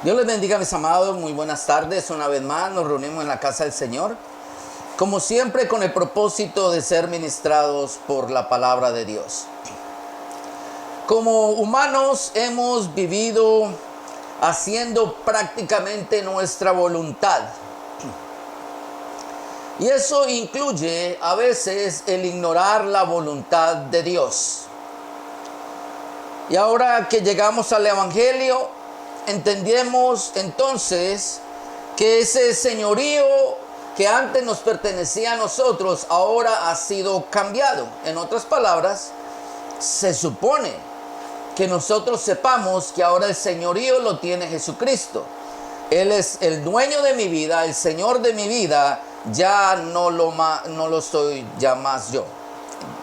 Dios les bendiga, mis amados. Muy buenas tardes. Una vez más nos reunimos en la casa del Señor, como siempre con el propósito de ser ministrados por la palabra de Dios. Como humanos hemos vivido haciendo prácticamente nuestra voluntad. Y eso incluye a veces el ignorar la voluntad de Dios. Y ahora que llegamos al Evangelio, entendemos entonces que ese señorío que antes nos pertenecía a nosotros ahora ha sido cambiado. En otras palabras, se supone que nosotros sepamos que ahora el señorío lo tiene Jesucristo. Él es el dueño de mi vida, el Señor de mi vida. Ya no lo soy ya más yo.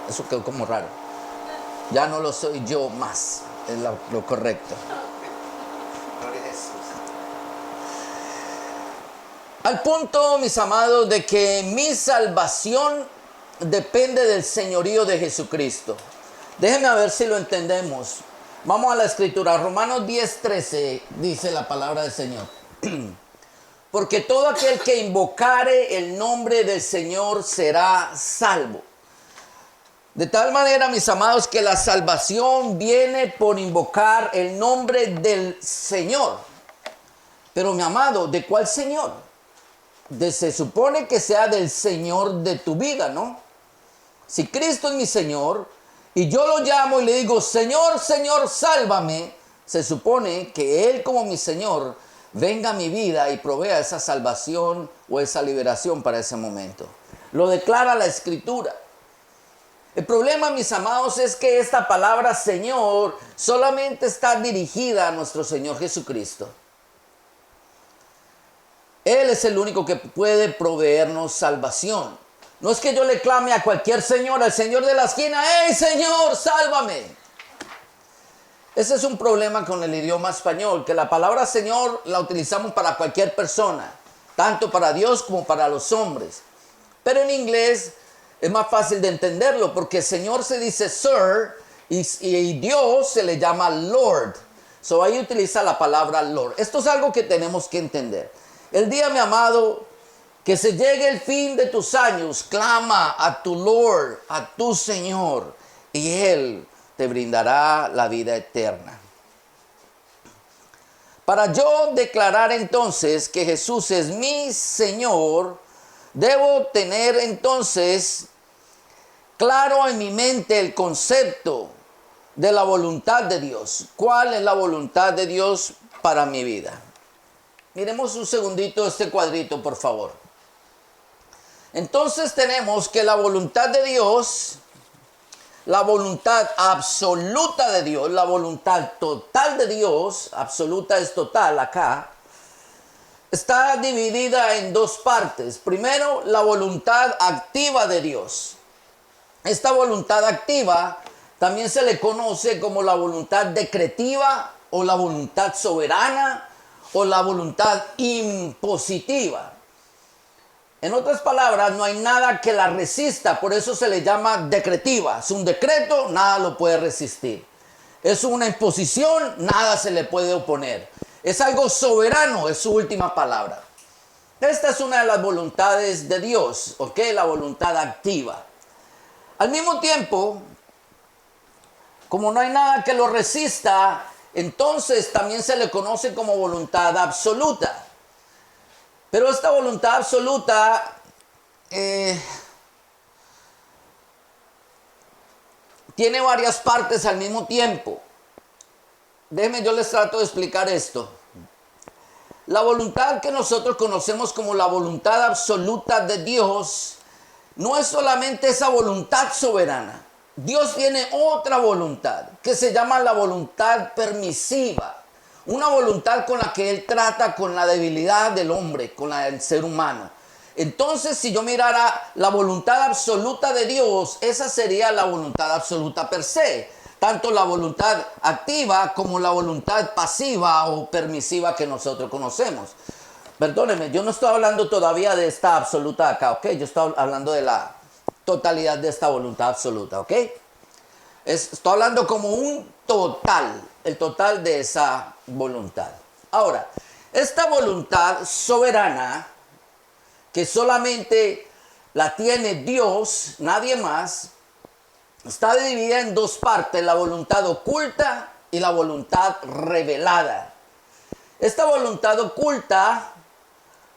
Eso quedó como raro. Ya no lo soy yo más. Es lo correcto. Al punto, mis amados, de que mi salvación depende del señorío de Jesucristo. Déjenme a ver si lo entendemos. Vamos a la escritura. Romanos 10:13 dice la palabra del Señor. Porque todo aquel que invocare el nombre del Señor será salvo. De tal manera, mis amados, que la salvación viene por invocar el nombre del Señor. Pero, mi amado, ¿de cuál Señor? Se supone que sea del Señor de tu vida, ¿no? Si Cristo es mi Señor y yo lo llamo y le digo, Señor, Señor, sálvame, se supone que Él como mi Señor venga a mi vida y provea esa salvación o esa liberación para ese momento. Lo declara la Escritura. El problema, mis amados, es que esta palabra Señor solamente está dirigida a nuestro Señor Jesucristo. Él es el único que puede proveernos salvación. No es que yo le clame a cualquier señor, al señor de la esquina, ¡hey, Señor, sálvame! Ese es un problema con el idioma español, que la palabra Señor la utilizamos para cualquier persona, tanto para Dios como para los hombres. Pero en inglés es más fácil de entenderlo, porque Señor se dice Sir y Dios se le llama Lord. So ahí utiliza la palabra Lord. Esto es algo que tenemos que entender. El día, mi amado, que se llegue el fin de tus años, clama a tu Lord, a tu Señor, y Él te brindará la vida eterna. Para yo declarar entonces que Jesús es mi Señor, debo tener entonces claro en mi mente el concepto de la voluntad de Dios. ¿Cuál es la voluntad de Dios para mi vida? Miremos un segundito este cuadrito, por favor. Entonces tenemos que la voluntad de Dios, la voluntad absoluta de Dios, la voluntad total de Dios, absoluta es total acá, está dividida en dos partes. Primero, la voluntad activa de Dios. Esta voluntad activa también se le conoce como la voluntad decretiva o la voluntad soberana o la voluntad impositiva. En otras palabras, no hay nada que la resista, por eso se le llama decretiva. Es un decreto, nada lo puede resistir. Es una imposición, nada se le puede oponer. Es algo soberano, es su última palabra. Esta es una de las voluntades de Dios, ¿ok? La voluntad activa. Al mismo tiempo, como no hay nada que lo resista, entonces también se le conoce como voluntad absoluta. Pero esta voluntad absoluta tiene varias partes al mismo tiempo. Déjenme, yo les trato de explicar esto. La voluntad que nosotros conocemos como la voluntad absoluta de Dios no es solamente esa voluntad soberana. Dios tiene otra voluntad que se llama la voluntad permisiva. Una voluntad con la que Él trata con la debilidad del hombre, con la del ser humano. Entonces, si yo mirara la voluntad absoluta de Dios, esa sería la voluntad absoluta per se. Tanto la voluntad activa como la voluntad pasiva o permisiva que nosotros conocemos. Perdónenme, yo no estoy hablando todavía de esta absoluta acá, ¿ok? Yo estoy hablando de la totalidad de esta voluntad absoluta, ¿ok? Estoy hablando como un total, el total de esa voluntad. Ahora, Esta voluntad soberana, que solamente la tiene Dios, nadie más, está dividida en dos partes, la voluntad oculta y la voluntad revelada. Esta voluntad oculta,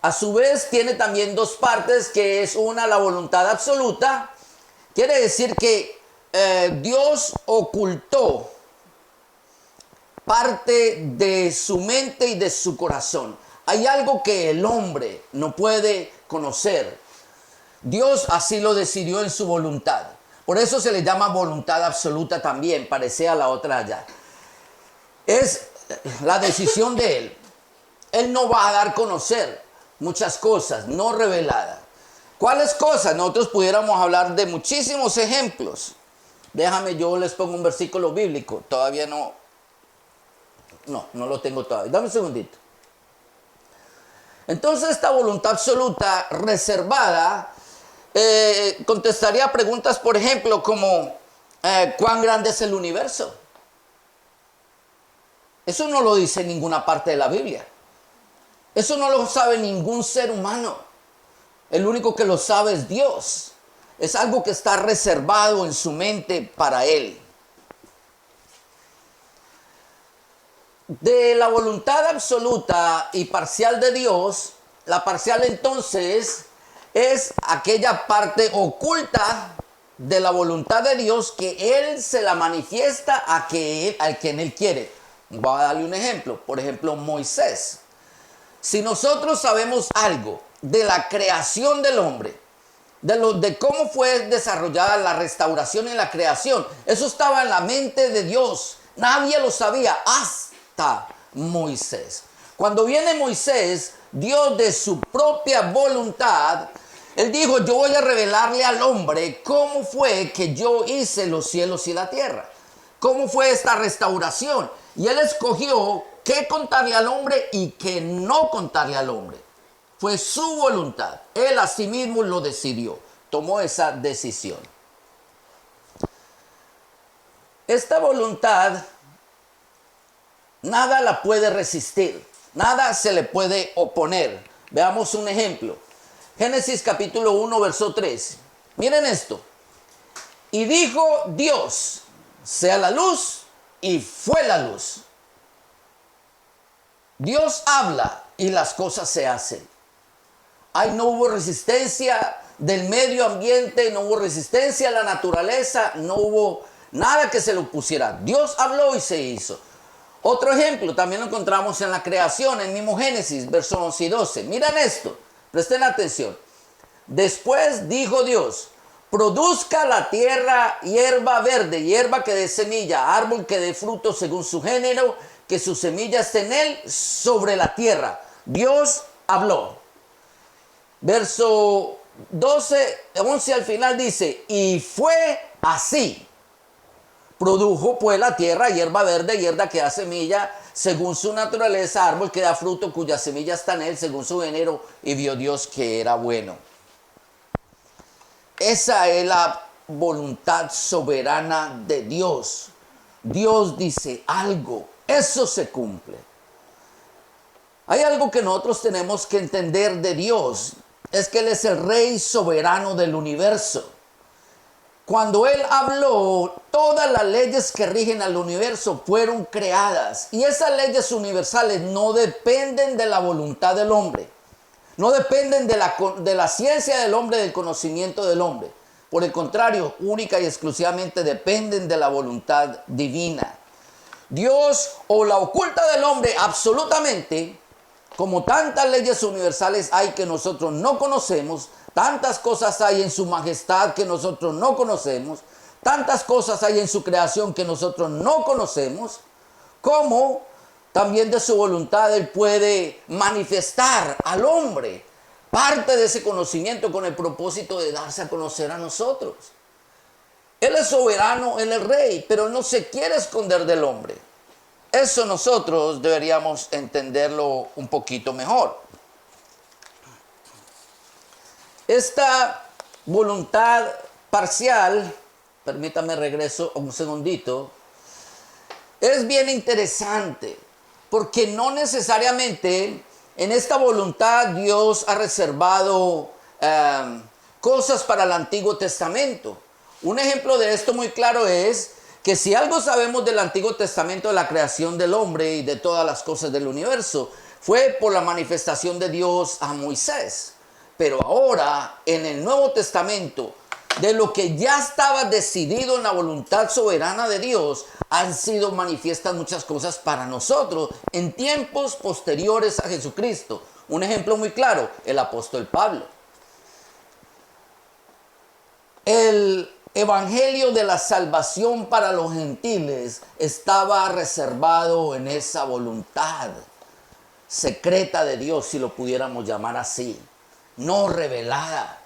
a su vez, tiene también dos partes, que es una, la voluntad absoluta. Quiere decir que Dios ocultó parte de su mente y de su corazón. Hay algo que el hombre no puede conocer. Dios así lo decidió en su voluntad. Por eso se le llama voluntad absoluta también, parecida a la otra allá. Es la decisión de Él. Él no va a dar a conocer muchas cosas no reveladas. ¿Cuáles cosas? Nosotros pudiéramos hablar de muchísimos ejemplos. Déjame, yo les pongo un versículo bíblico. Todavía no lo tengo todavía. Dame un segundito. Entonces esta voluntad absoluta reservada contestaría preguntas, por ejemplo, como ¿cuán grande es el universo? Eso no lo dice en ninguna parte de la Biblia. Eso no lo sabe ningún ser humano. El único que lo sabe es Dios. Es algo que está reservado en su mente para Él. De la voluntad absoluta y parcial de Dios, la parcial entonces es aquella parte oculta de la voluntad de Dios que Él se la manifiesta al que Él quiere. Voy a darle un ejemplo. Por ejemplo, Moisés. Si nosotros sabemos algo de la creación del hombre, de cómo fue desarrollada la restauración y la creación, eso estaba en la mente de Dios. Nadie lo sabía hasta Moisés. Cuando viene Moisés, Dios de su propia voluntad, Él dijo, yo voy a revelarle al hombre cómo fue que yo hice los cielos y la tierra. Cómo fue esta restauración. Y Él escogió qué contarle al hombre y qué no contarle al hombre. Fue su voluntad. Él a sí mismo lo decidió. Tomó esa decisión. Esta voluntad, nada la puede resistir. Nada se le puede oponer. Veamos un ejemplo. Génesis capítulo 1, verso 3. Miren esto. Y dijo Dios, sea la luz, y fue la luz. Dios habla y las cosas se hacen. No hubo resistencia del medio ambiente, no hubo resistencia a la naturaleza, no hubo nada que se le opusiera. Dios habló y se hizo. Otro ejemplo también lo encontramos en la creación, en el mismo Génesis, versos 11 y 12. Miren esto, presten atención. Después dijo Dios, produzca la tierra hierba verde, hierba que dé semilla, árbol que dé fruto según su género, que su semilla esté en él sobre la tierra. Dios habló. Verso 11 al final dice, y fue así. Produjo pues la tierra hierba verde, hierba que da semilla, según su naturaleza, árbol que da fruto, cuya semilla está en él, según su género, y vio Dios que era bueno. Esa es la voluntad soberana de Dios. Dios dice algo, eso se cumple. Hay algo que nosotros tenemos que entender de Dios, es que Él es el Rey soberano del universo. Cuando Él habló, todas las leyes que rigen al universo fueron creadas. Y esas leyes universales no dependen de la voluntad del hombre. No dependen de la ciencia del hombre, del conocimiento del hombre. Por el contrario, única y exclusivamente dependen de la voluntad divina. Dios o la oculta del hombre absolutamente, como tantas leyes universales hay que nosotros no conocemos, tantas cosas hay en su majestad que nosotros no conocemos, tantas cosas hay en su creación que nosotros no conocemos, como también de su voluntad Él puede manifestar al hombre parte de ese conocimiento con el propósito de darse a conocer a nosotros. Él es soberano, Él es rey, pero no se quiere esconder del hombre. Eso nosotros deberíamos entenderlo un poquito mejor. Esta voluntad parcial, permítame regreso un segundito, es bien interesante, Porque no necesariamente en esta voluntad Dios ha reservado cosas para el Antiguo Testamento. Un ejemplo de esto muy claro es que si algo sabemos del Antiguo Testamento, de la creación del hombre y de todas las cosas del universo, fue por la manifestación de Dios a Moisés. Pero ahora, en el Nuevo Testamento, de lo que ya estaba decidido en la voluntad soberana de Dios, han sido manifiestas muchas cosas para nosotros en tiempos posteriores a Jesucristo. Un ejemplo muy claro, el apóstol Pablo. El evangelio de la salvación para los gentiles estaba reservado en esa voluntad secreta de Dios, si lo pudiéramos llamar así, no revelada.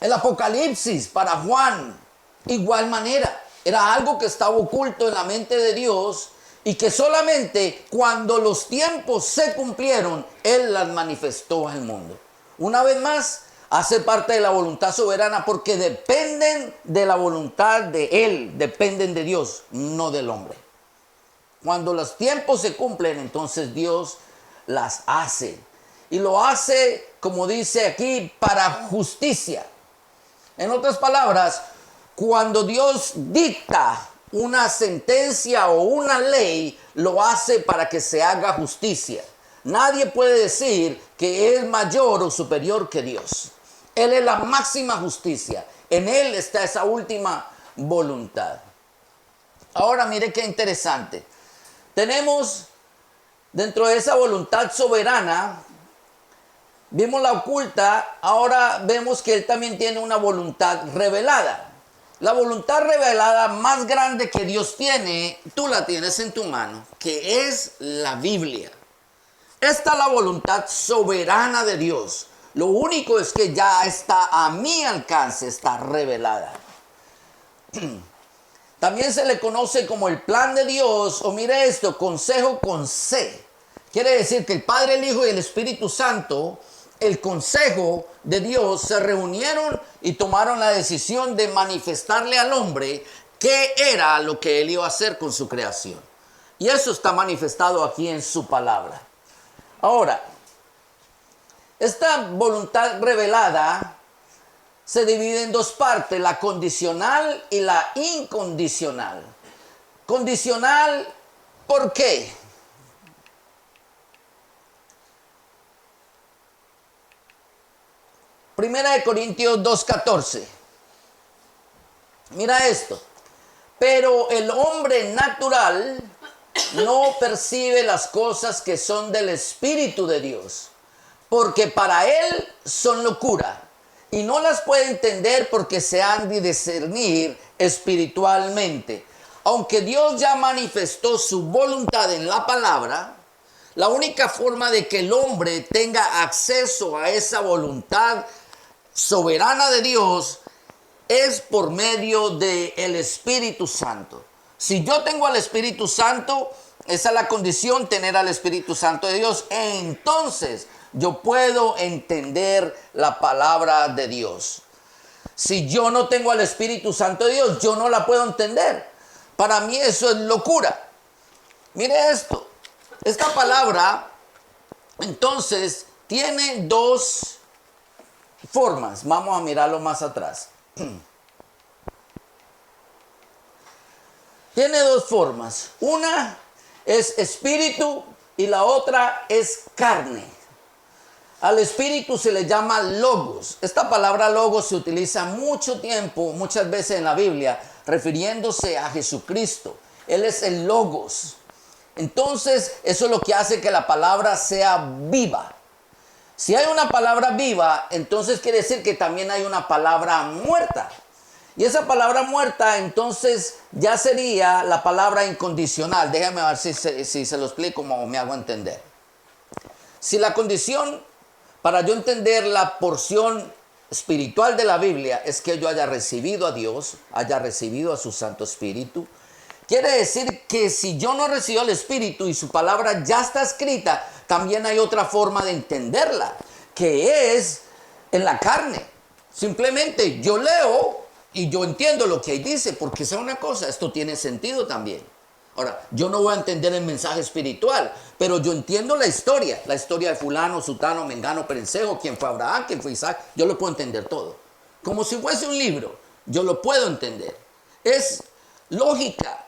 El Apocalipsis para Juan, igual manera, era algo que estaba oculto en la mente de Dios y que solamente cuando los tiempos se cumplieron, Él las manifestó al mundo. Una vez más, hace parte de la voluntad soberana porque dependen de la voluntad de Él, dependen de Dios, no del hombre. Cuando los tiempos se cumplen, entonces Dios las hace. Y lo hace, como dice aquí, para justicia. En otras palabras, cuando Dios dicta una sentencia o una ley, lo hace para que se haga justicia. Nadie puede decir que es mayor o superior que Dios. Él es la máxima justicia. En Él está esa última voluntad. Ahora mire qué interesante. Tenemos dentro de esa voluntad soberana, vimos la oculta, ahora vemos que Él también tiene una voluntad revelada. La voluntad revelada más grande que Dios tiene, tú la tienes en tu mano, que es la Biblia. Esta es la voluntad soberana de Dios. Lo único es que ya está a mi alcance, está revelada. También se le conoce como el plan de Dios, o mire esto, consejo con C. Quiere decir que el Padre, el Hijo y el Espíritu Santo, el consejo de Dios, se reunieron y tomaron la decisión de manifestarle al hombre qué era lo que él iba a hacer con su creación. Y eso está manifestado aquí en su palabra. Ahora, esta voluntad revelada se divide en dos partes, la condicional y la incondicional. Condicional, ¿por qué? Primera de Corintios 2:14. Mira esto. Pero el hombre natural no percibe las cosas que son del Espíritu de Dios, porque para él son locura, y no las puede entender porque se han de discernir espiritualmente. Aunque Dios ya manifestó su voluntad en la palabra, la única forma de que el hombre tenga acceso a esa voluntad soberana de Dios es por medio del Espíritu Santo. Si yo tengo al Espíritu Santo, esa es la condición, tener al Espíritu Santo de Dios, entonces yo puedo entender la palabra de Dios. Si yo no tengo al Espíritu Santo de Dios, yo no la puedo entender. Para mí eso es locura. Mire esto. Esta palabra, entonces, tiene dos formas. Vamos a mirarlo más atrás. Tiene dos formas. Una es espíritu y la otra es carne. Al espíritu se le llama logos. Esta palabra logos se utiliza mucho tiempo, muchas veces en la Biblia, refiriéndose a Jesucristo. Él es el logos. Entonces, eso es lo que hace que la palabra sea viva. Si hay una palabra viva, entonces quiere decir que también hay una palabra muerta. Y esa palabra muerta, entonces, ya sería la palabra incondicional. Déjame ver si se lo explico como me hago entender. Si la condición para yo entender la porción espiritual de la Biblia es que yo haya recibido a Dios, haya recibido a su Santo Espíritu, quiere decir que si yo no recibo el Espíritu y su palabra ya está escrita, también hay otra forma de entenderla, que es en la carne. Simplemente yo leo y yo entiendo lo que ahí dice, porque es una cosa, esto tiene sentido también. Ahora, yo no voy a entender el mensaje espiritual, pero yo entiendo la historia de fulano, sutano, mengano, perencejo, quién fue Abraham, quién fue Isaac, yo lo puedo entender todo. Como si fuese un libro, yo lo puedo entender. Es lógica,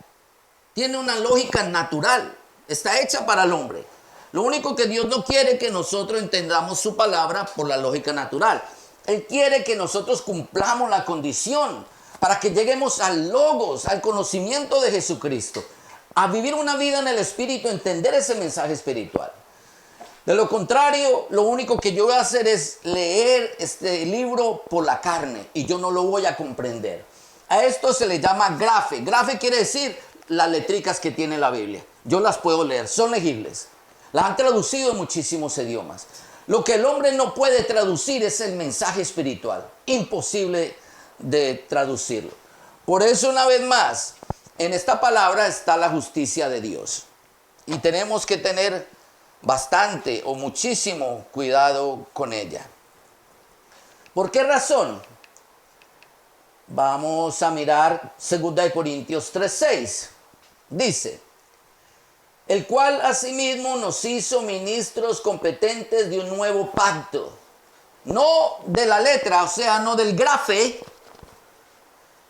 tiene una lógica natural, está hecha para el hombre. Lo único que Dios no quiere es que nosotros entendamos su palabra por la lógica natural. Él quiere que nosotros cumplamos la condición para que lleguemos al logos, al conocimiento de Jesucristo, a vivir una vida en el Espíritu, entender ese mensaje espiritual. De lo contrario, lo único que yo voy a hacer es leer este libro por la carne y yo no lo voy a comprender. A esto se le llama grafe. Grafe quiere decir las letricas que tiene la Biblia. Yo las puedo leer, son legibles. Las han traducido en muchísimos idiomas. Lo que el hombre no puede traducir es el mensaje espiritual. Imposible de traducirlo. Por eso, una vez más, en esta palabra está la justicia de Dios. Y tenemos que tener bastante o muchísimo cuidado con ella. ¿Por qué razón? Vamos a mirar 2 Corintios 3:6. Dice: el cual asimismo nos hizo ministros competentes de un nuevo pacto. No de la letra, o sea, no del grafe,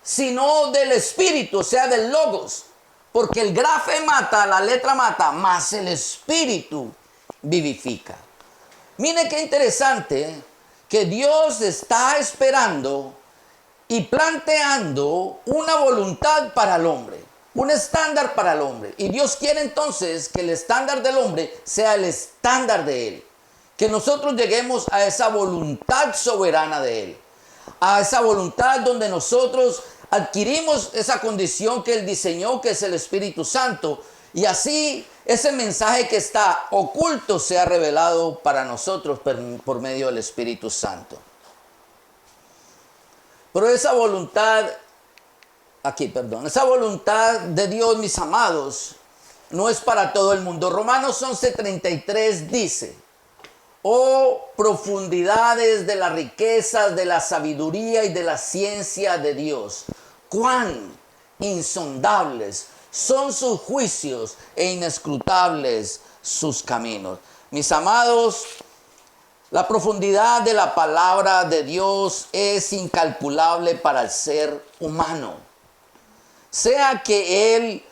sino del espíritu, o sea, del logos. Porque el grafe mata, la letra mata, mas el espíritu vivifica. Mire qué interesante que Dios está esperando y planteando una voluntad para el hombre, un estándar para el hombre. Y Dios quiere entonces que el estándar del hombre sea el estándar de Él. Que nosotros lleguemos a esa voluntad soberana de Él. A esa voluntad donde nosotros adquirimos esa condición que Él diseñó, que es el Espíritu Santo. Y así ese mensaje que está oculto sea revelado para nosotros por medio del Espíritu Santo. Pero esa voluntad, esa voluntad de Dios, mis amados, no es para todo el mundo. Romanos 11:33 dice: oh profundidades de las riquezas, de la sabiduría y de la ciencia de Dios, cuán insondables son sus juicios e inescrutables sus caminos. Mis amados, la profundidad de la palabra de Dios es incalculable para el ser humano. Sea que Él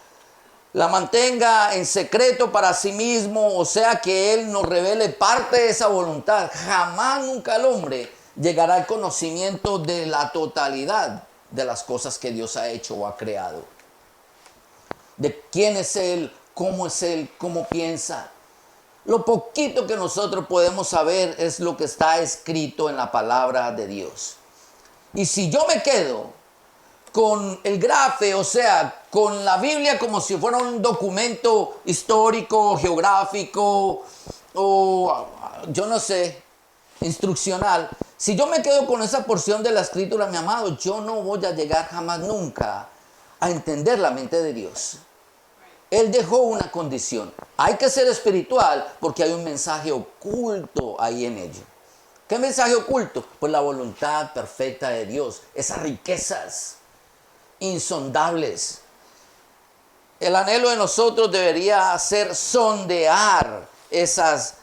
la mantenga en secreto para sí mismo, o sea que Él nos revele parte de esa voluntad, jamás nunca el hombre llegará al conocimiento de la totalidad de las cosas que Dios ha hecho o ha creado. De quién es Él, cómo piensa. Lo poquito que nosotros podemos saber es lo que está escrito en la palabra de Dios. Y si yo me quedo con el grafe, o sea, con la Biblia como si fuera un documento histórico, geográfico o yo no sé, instruccional, si yo me quedo con esa porción de la escritura, mi amado, yo no voy a llegar jamás nunca a entender la mente de Dios. Él dejó una condición. Hay que ser espiritual porque hay un mensaje oculto ahí en ello. ¿Qué mensaje oculto? Pues la voluntad perfecta de Dios, esas riquezas insondables. El anhelo de nosotros debería ser sondear esas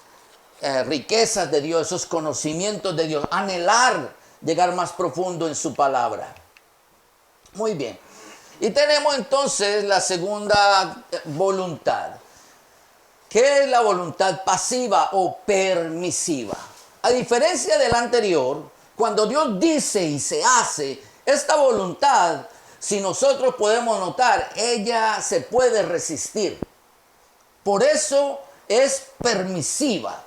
riquezas de Dios, esos conocimientos de Dios, anhelar llegar más profundo en su palabra. Muy bien. Y tenemos entonces la segunda voluntad, que es la voluntad pasiva o permisiva. A diferencia de la anterior, cuando Dios dice y se hace, esta voluntad, si nosotros podemos notar, ella se puede resistir. Por eso es permisiva.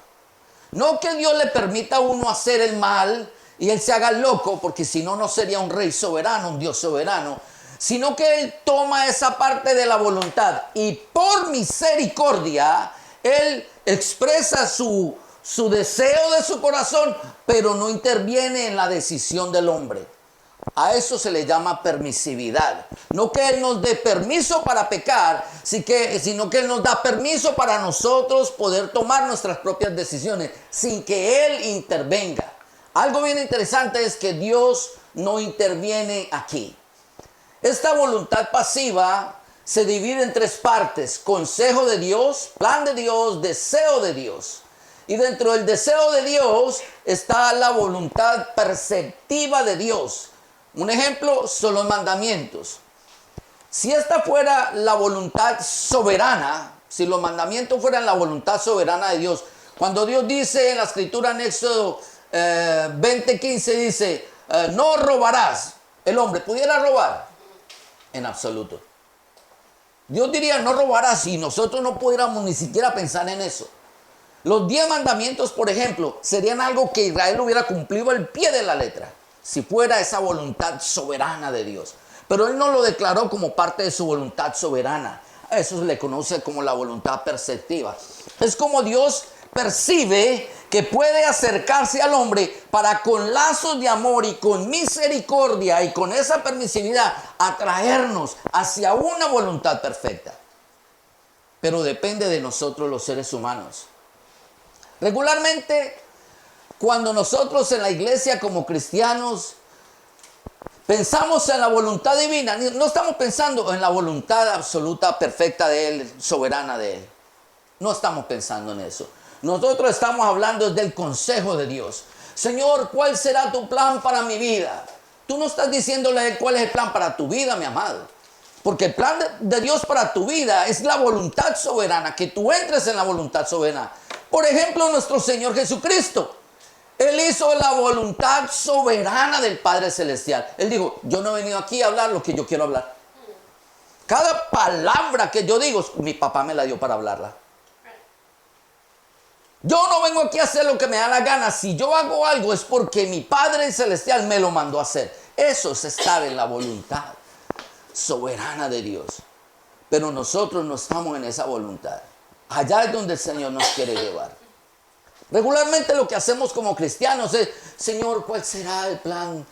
No que Dios le permita a uno hacer el mal y Él se haga loco, porque si no, no sería un rey soberano, un Dios soberano, sino que Él toma esa parte de la voluntad y por misericordia Él expresa su deseo de su corazón, pero no interviene en la decisión del hombre. A eso se le llama permisividad. No que Él nos dé permiso para pecar, sino que Él nos da permiso para nosotros poder tomar nuestras propias decisiones sin que Él intervenga. Algo bien interesante es que Dios no interviene aquí. Esta voluntad pasiva se divide en tres partes: consejo de Dios, plan de Dios, deseo de Dios. Y dentro del deseo de Dios está la voluntad perceptiva de Dios. Un ejemplo son los mandamientos. Si esta fuera la voluntad soberana, si los mandamientos fueran la voluntad soberana de Dios, cuando Dios dice en la escritura en Éxodo 20:15 dice, no robarás, ¿el hombre pudiera robar? En absoluto. Dios diría, no robarás, y nosotros no pudiéramos ni siquiera pensar en eso. Los 10 mandamientos, por ejemplo, serían algo que Israel hubiera cumplido al pie de la letra, si fuera esa voluntad soberana de Dios. Pero Él no lo declaró como parte de su voluntad soberana. A eso se le conoce como la voluntad perceptiva. Es como Dios percibe que puede acercarse al hombre para con lazos de amor y con misericordia y con esa permisividad atraernos hacia una voluntad perfecta. Pero depende de nosotros los seres humanos. Regularmente, cuando nosotros en la iglesia como cristianos pensamos en la voluntad divina, no estamos pensando en la voluntad absoluta, perfecta de Él, soberana de Él. No estamos pensando en eso. Nosotros estamos hablando del consejo de Dios. Señor, ¿cuál será tu plan para mi vida? Tú no estás diciéndole a Él cuál es el plan para tu vida, mi amado. Porque el plan de Dios para tu vida es la voluntad soberana, que tú entres en la voluntad soberana. Por ejemplo, nuestro Señor Jesucristo. Él hizo la voluntad soberana del Padre Celestial. Él dijo, yo no he venido aquí a hablar lo que yo quiero hablar. Cada palabra que yo digo, mi papá me la dio para hablarla. Yo no vengo aquí a hacer lo que me da la gana. Si yo hago algo es porque mi Padre Celestial me lo mandó a hacer. Eso es estar en la voluntad soberana de Dios. Pero nosotros no estamos en esa voluntad. Allá es donde el Señor nos quiere llevar. Regularmente lo que hacemos como cristianos es, Señor, ¿cuál será el plan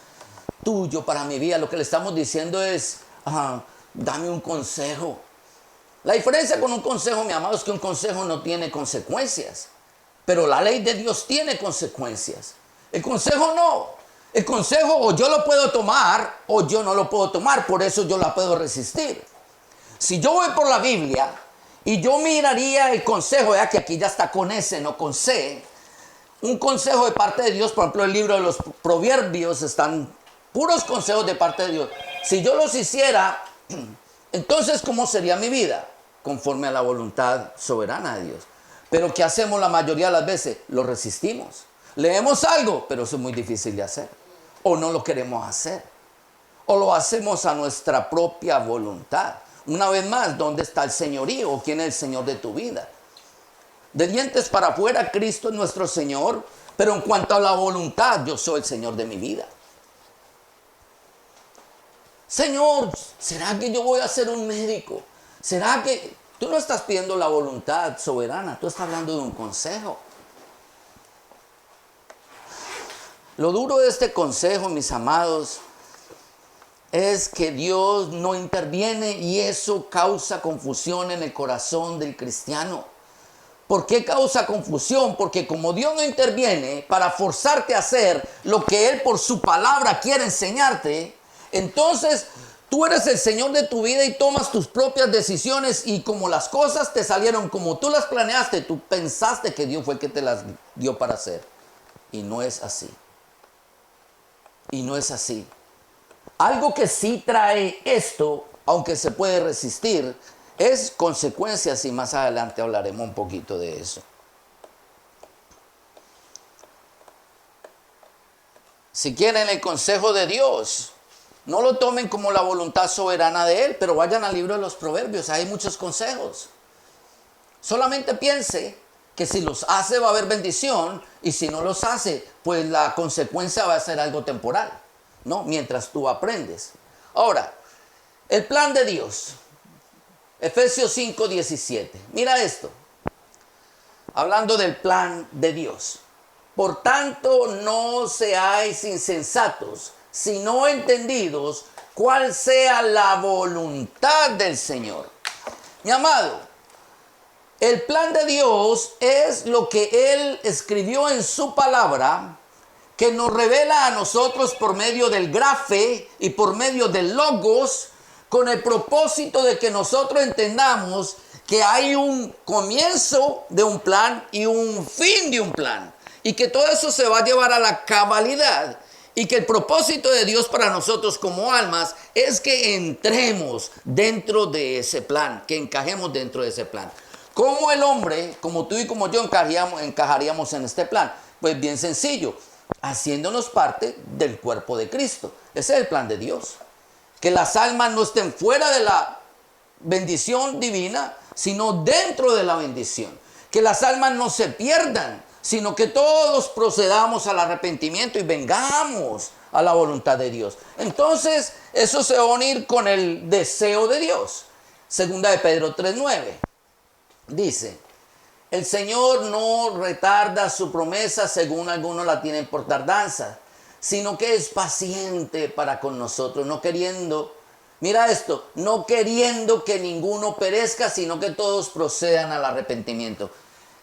tuyo para mi vida? Lo que le estamos diciendo es, dame un consejo. La diferencia con un consejo, mi amado, es que un consejo no tiene consecuencias. Pero la ley de Dios tiene consecuencias. El consejo no. El consejo o yo lo puedo tomar o yo no lo puedo tomar. Por eso yo la puedo resistir. Si yo voy por la Biblia y yo miraría el consejo, ya que aquí ya está con S, no con C. Un consejo de parte de Dios, por ejemplo, el libro de los Proverbios están puros consejos de parte de Dios. Si yo los hiciera, entonces, ¿cómo sería mi vida? Conforme a la voluntad soberana de Dios. Pero ¿qué hacemos la mayoría de las veces? Lo resistimos. Leemos algo, pero eso es muy difícil de hacer. O no lo queremos hacer. O lo hacemos a nuestra propia voluntad. Una vez más, ¿dónde está el señorío? ¿Quién es el Señor de tu vida? De dientes para afuera, Cristo es nuestro Señor. Pero en cuanto a la voluntad, yo soy el Señor de mi vida. Señor, ¿será que yo voy a ser un médico? ¿Será que...? Tú no estás pidiendo la voluntad soberana, tú estás hablando de un consejo. Lo duro de este consejo, mis amados, es que Dios no interviene y eso causa confusión en el corazón del cristiano. ¿Por qué causa confusión? Porque como Dios no interviene para forzarte a hacer lo que Él por su palabra quiere enseñarte, entonces tú eres el Señor de tu vida y tomas tus propias decisiones y como las cosas te salieron como tú las planeaste, tú pensaste que Dios fue el que te las dio para hacer. Y no es así. Y no es así. Algo que sí trae esto, aunque se puede resistir, es consecuencias y más adelante hablaremos un poquito de eso. Si quieren el consejo de Dios, no lo tomen como la voluntad soberana de Él, pero vayan al libro de los Proverbios, hay muchos consejos. Solamente piense que si los hace va a haber bendición y si no los hace, pues la consecuencia va a ser algo temporal, ¿no? Mientras tú aprendes. Ahora, el plan de Dios. Efesios 5:17. Mira esto. Hablando del plan de Dios. Por tanto, no seáis insensatos, sino entendidos cuál sea la voluntad del Señor. Mi amado, el plan de Dios es lo que Él escribió en su palabra, que nos revela a nosotros por medio del grafe y por medio del logos, con el propósito de que nosotros entendamos que hay un comienzo de un plan y un fin de un plan. Y que todo eso se va a llevar a la cabalidad. Y que el propósito de Dios para nosotros como almas es que entremos dentro de ese plan, que encajemos dentro de ese plan. ¿Cómo el hombre, como tú y como yo, encajaríamos en este plan? Pues bien sencillo, haciéndonos parte del cuerpo de Cristo. Ese es el plan de Dios. Que las almas no estén fuera de la bendición divina, sino dentro de la bendición. Que las almas no se pierdan, sino que todos procedamos al arrepentimiento y vengamos a la voluntad de Dios. Entonces, eso se va a unir con el deseo de Dios. Segunda de Pedro 3:9 dice: el Señor no retarda su promesa según algunos la tienen por tardanza, sino que es paciente para con nosotros, no queriendo, mira esto, no queriendo que ninguno perezca, sino que todos procedan al arrepentimiento.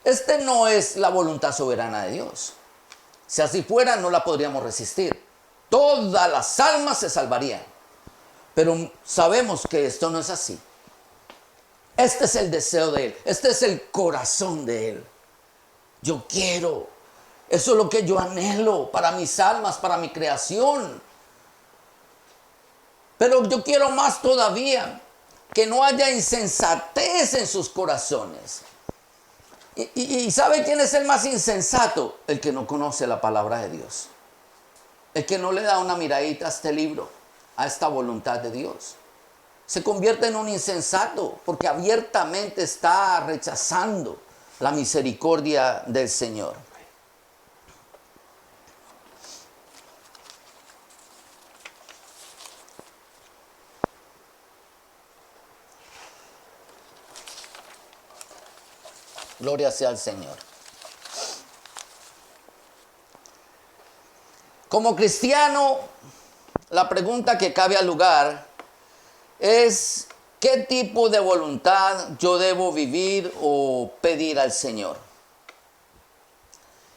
Este no es la voluntad soberana de Dios. Si así fuera, no la podríamos resistir. Todas las almas se salvarían. Pero sabemos que esto no es así. Este es el deseo de Él. Este es el corazón de Él. Yo quiero. Eso es lo que yo anhelo para mis almas, para mi creación. Pero yo quiero más todavía. Que no haya insensatez en sus corazones. ¿Y sabe quién es el más insensato? El que no conoce la palabra de Dios. El que no le da una miradita a este libro, a esta voluntad de Dios. Se convierte en un insensato porque abiertamente está rechazando la misericordia del Señor. Gloria sea al Señor. Como cristiano, la pregunta que cabe al lugar es: ¿qué tipo de voluntad yo debo vivir o pedir al Señor?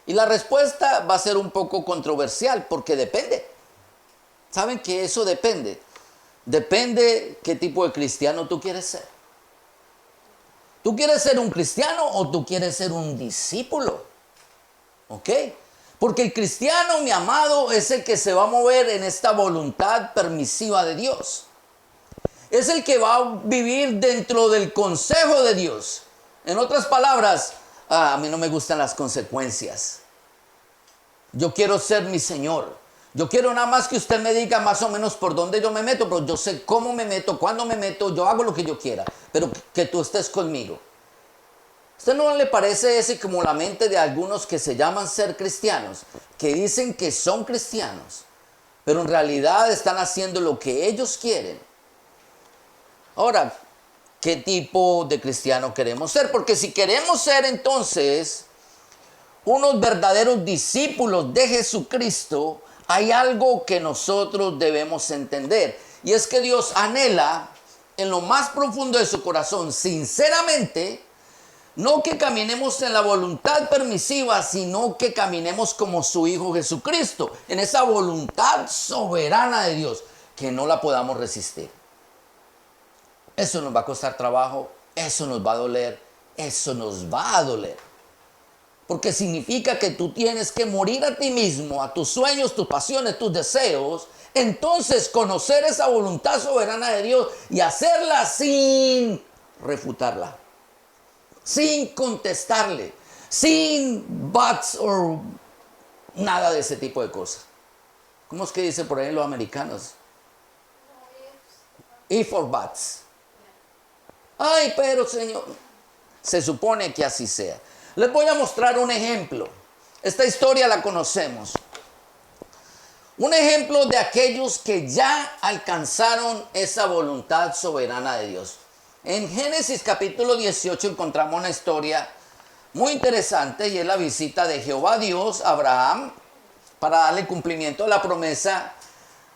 Y la respuesta va a ser un poco controversial porque depende. ¿Saben que eso depende? Depende qué tipo de cristiano tú quieres ser. ¿Tú quieres ser un cristiano o tú quieres ser un discípulo? ¿Ok? Porque el cristiano, mi amado, es el que se va a mover en esta voluntad permisiva de Dios. Es el que va a vivir dentro del consejo de Dios. En otras palabras, a mí no me gustan las consecuencias. Yo quiero ser mi Señor. Yo quiero nada más que usted me diga más o menos por dónde yo me meto, pero yo sé cómo me meto, cuándo me meto, yo hago lo que yo quiera, pero que tú estés conmigo. ¿Usted no le parece ese como la mente de algunos que se llaman ser cristianos, que dicen que son cristianos, pero en realidad están haciendo lo que ellos quieren? Ahora, ¿qué tipo de cristiano queremos ser? Porque si queremos ser entonces unos verdaderos discípulos de Jesucristo, hay algo que nosotros debemos entender. Y es que Dios anhela en lo más profundo de su corazón, sinceramente, no que caminemos en la voluntad permisiva, sino que caminemos como su Hijo Jesucristo, en esa voluntad soberana de Dios, que no la podamos resistir. Eso nos va a costar trabajo, eso nos va a doler, eso nos va a doler. Porque significa que tú tienes que morir a ti mismo, a tus sueños, tus pasiones, tus deseos. Entonces conocer esa voluntad soberana de Dios y hacerla sin refutarla, sin contestarle, sin buts o nada de ese tipo de cosas. ¿Cómo es que dicen por ahí los americanos? If or buts. Ay, pero Señor, se supone que así sea. Les voy a mostrar un ejemplo. Esta historia la conocemos. Un ejemplo de aquellos que ya alcanzaron esa voluntad soberana de Dios. En Génesis capítulo 18 encontramos una historia muy interesante y es la visita de Jehová Dios a Abraham para darle cumplimiento a la promesa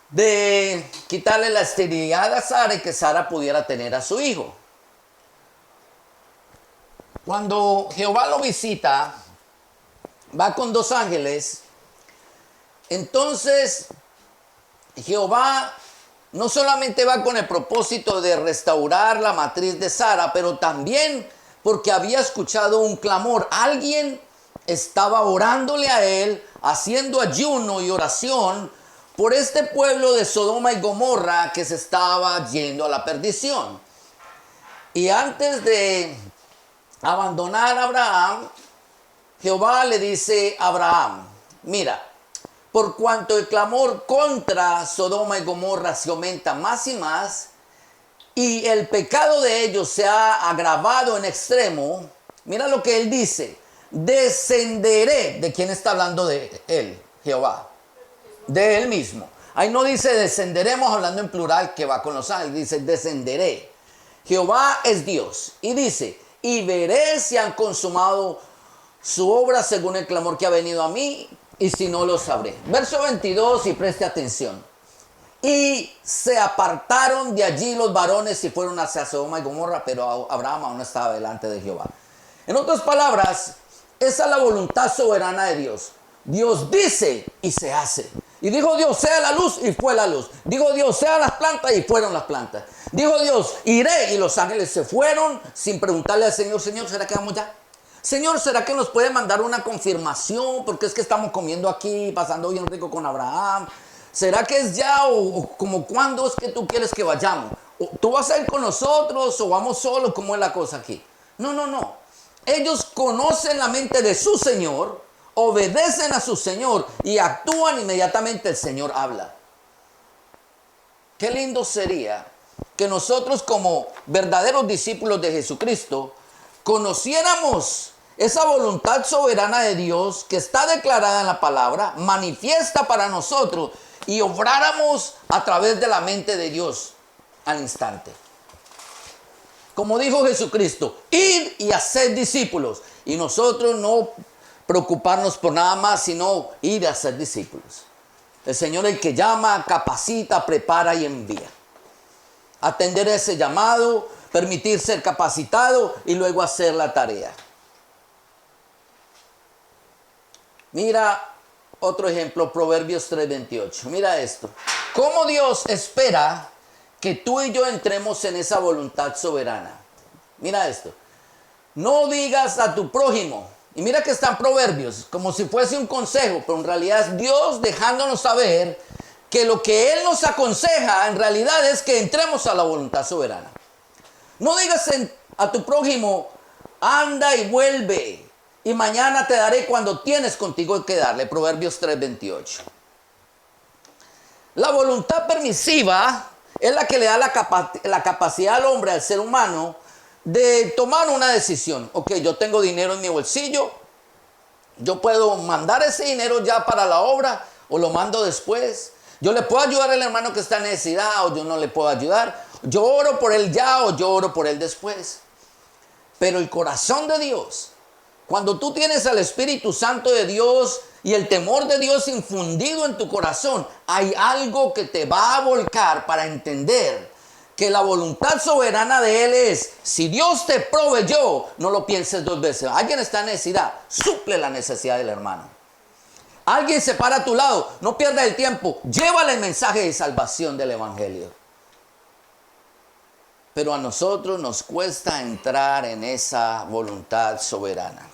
de quitarle la esterilidad a Sara y que Sara pudiera tener a su hijo. Cuando Jehová lo visita, va con 2 ángeles. Entonces Jehová no solamente va con el propósito de restaurar la matriz de Sara, pero también porque había escuchado un clamor. Alguien estaba orándole a él, haciendo ayuno y oración por este pueblo de Sodoma y Gomorra que se estaba yendo a la perdición. Y antes de abandonar a Abraham, Jehová le dice a Abraham, mira, por cuanto el clamor contra Sodoma y Gomorra se aumenta más y más, y el pecado de ellos se ha agravado en extremo, mira lo que él dice, descenderé. ¿De quién está hablando? De él, Jehová, de él mismo. Ahí no dice descenderemos hablando en plural que va con los ángeles, dice descenderé. Jehová es Dios y dice, y veré si han consumado su obra según el clamor que ha venido a mí, y si no lo sabré. Verso 22, y preste atención. Y se apartaron de allí los varones y fueron hacia Sodoma y Gomorra, pero Abraham aún no estaba delante de Jehová. En otras palabras, esa es la voluntad soberana de Dios. Dios dice y se hace. Y dijo Dios, sea la luz, y fue la luz. Dijo Dios, sea las plantas, y fueron las plantas. Dijo Dios, iré, y los ángeles se fueron sin preguntarle al Señor, Señor, ¿será que vamos ya? Señor, ¿será que nos puede mandar una confirmación? Porque es que estamos comiendo aquí, pasando bien rico con Abraham. ¿Será que es ya o como cuándo es que tú quieres que vayamos? ¿Tú vas a ir con nosotros o vamos solos? ¿Cómo es la cosa aquí? No, no, no. Ellos conocen la mente de su Señor, obedecen a su Señor y actúan inmediatamente. El Señor habla. Qué lindo sería que nosotros como verdaderos discípulos de Jesucristo conociéramos esa voluntad soberana de Dios que está declarada en la palabra, manifiesta para nosotros y obráramos a través de la mente de Dios al instante. Como dijo Jesucristo, id y haced discípulos. Y nosotros no preocuparnos por nada más, sino ir a ser discípulos. El Señor es el que llama, capacita, prepara y envía. Atender ese llamado, permitir ser capacitado y luego hacer la tarea. Mira otro ejemplo, Proverbios 3:28. Mira esto. ¿Cómo Dios espera que tú y yo entremos en esa voluntad soberana? Mira esto. No digas a tu prójimo. Y mira que están Proverbios, como si fuese un consejo, pero en realidad es Dios dejándonos saber que lo que Él nos aconseja en realidad es que entremos a la voluntad soberana. No digas a tu prójimo, anda y vuelve, y mañana te daré cuando tienes contigo que darle. Proverbios 3:28. La voluntad permisiva es la que le da la capacidad al hombre, al ser humano, de tomar una decisión. Ok, yo tengo dinero en mi bolsillo, yo puedo mandar ese dinero ya para la obra o lo mando después. Yo le puedo ayudar al hermano que está en necesidad o yo no le puedo ayudar. Yo oro por él ya o yo oro por él después. Pero el corazón de Dios, cuando tú tienes al Espíritu Santo de Dios y el temor de Dios infundido en tu corazón, hay algo que te va a volcar para entender que la voluntad soberana de Él es, si Dios te proveyó, no lo pienses dos veces. Alguien está en necesidad, suple la necesidad del hermano. Alguien se para a tu lado, no pierdas el tiempo, llévale el mensaje de salvación del Evangelio. Pero a nosotros nos cuesta entrar en esa voluntad soberana.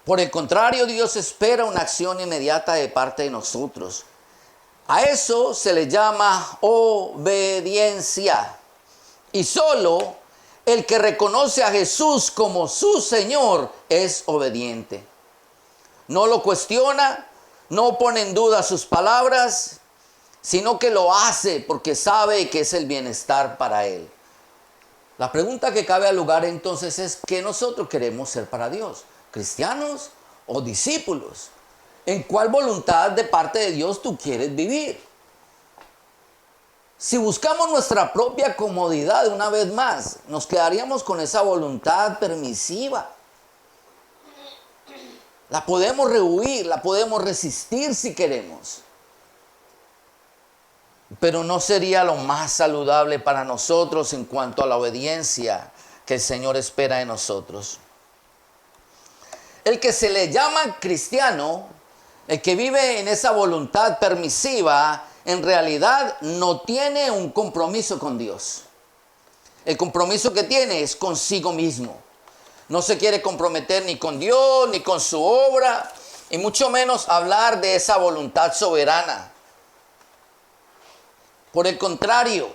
Por el contrario, Dios espera una acción inmediata de parte de nosotros. A eso se le llama obediencia. Y solo el que reconoce a Jesús como su Señor es obediente. No lo cuestiona, no pone en duda sus palabras, sino que lo hace porque sabe que es el bienestar para él. La pregunta que cabe al lugar entonces es, ¿qué nosotros queremos ser para Dios? ¿Cristianos o discípulos? ¿En cuál voluntad de parte de Dios tú quieres vivir? Si buscamos nuestra propia comodidad una vez más, nos quedaríamos con esa voluntad permisiva. La podemos rehuir, la podemos resistir si queremos. Pero no sería lo más saludable para nosotros en cuanto a la obediencia que el Señor espera de nosotros. El que se le llama cristiano, el que vive en esa voluntad permisiva, en realidad no tiene un compromiso con Dios. El compromiso que tiene es consigo mismo. No se quiere comprometer ni con Dios, ni con su obra, y mucho menos hablar de esa voluntad soberana. Por el contrario,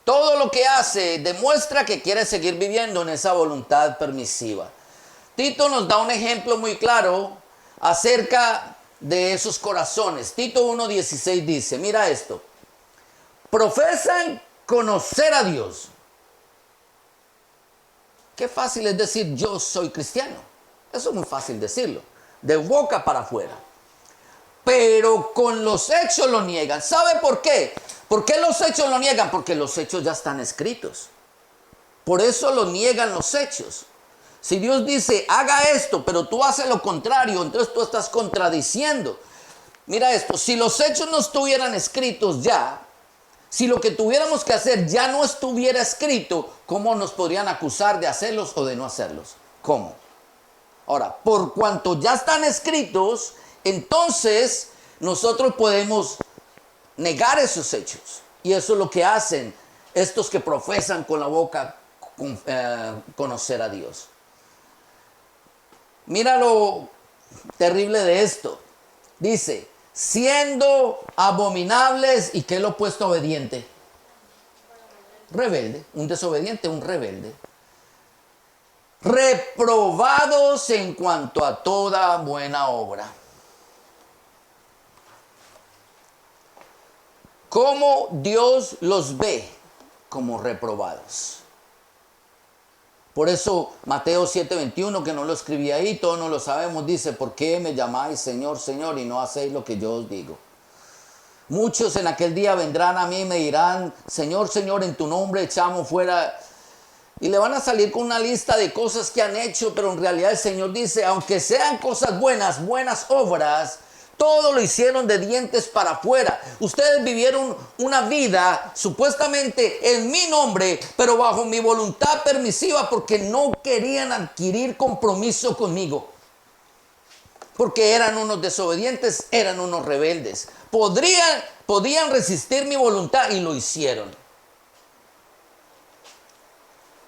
todo lo que hace demuestra que quiere seguir viviendo en esa voluntad permisiva. Tito nos da un ejemplo muy claro acerca de esos corazones. Tito 1:16 dice, mira esto, profesan conocer a Dios. Qué fácil es decir yo soy cristiano. Eso es muy fácil decirlo, de boca para afuera. Pero con los hechos lo niegan. ¿Sabe por qué? ¿Por qué los hechos lo niegan? Porque los hechos ya están escritos. Por eso lo niegan los hechos. Si Dios dice, haga esto, pero tú haces lo contrario, entonces tú estás contradiciendo. Mira esto, si los hechos no estuvieran escritos ya, si lo que tuviéramos que hacer ya no estuviera escrito, ¿cómo nos podrían acusar de hacerlos o de no hacerlos? ¿Cómo? Ahora, por cuanto ya están escritos, entonces nosotros podemos negar esos hechos. Y eso es lo que hacen estos que profesan con la boca conocer a Dios. Mira lo terrible de esto. Dice, siendo abominables, ¿y qué es lo opuesto a obediente? Rebelde, un desobediente, un rebelde. Reprobados en cuanto a toda buena obra. ¿Cómo Dios los ve? Como reprobados. Por eso Mateo 7:21, que no lo escribí ahí, todos no lo sabemos, dice, ¿por qué me llamáis Señor, Señor, y no hacéis lo que yo os digo? Muchos en aquel día vendrán a mí y me dirán, Señor, Señor, en tu nombre echamos fuera. Y le van a salir con una lista de cosas que han hecho, pero en realidad el Señor dice, aunque sean cosas buenas, buenas obras, todo lo hicieron de dientes para afuera. Ustedes vivieron una vida supuestamente en mi nombre, pero bajo mi voluntad permisiva porque no querían adquirir compromiso conmigo. Porque eran unos desobedientes, eran unos rebeldes. Podían resistir mi voluntad y lo hicieron.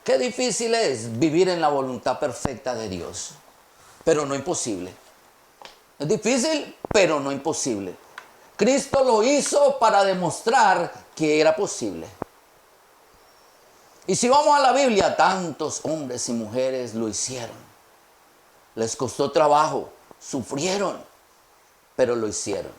Qué difícil es vivir en la voluntad perfecta de Dios, pero no imposible. Es difícil, pero no imposible. Cristo lo hizo para demostrar que era posible. Y si vamos a la Biblia, tantos hombres y mujeres lo hicieron. Les costó trabajo, sufrieron, pero lo hicieron.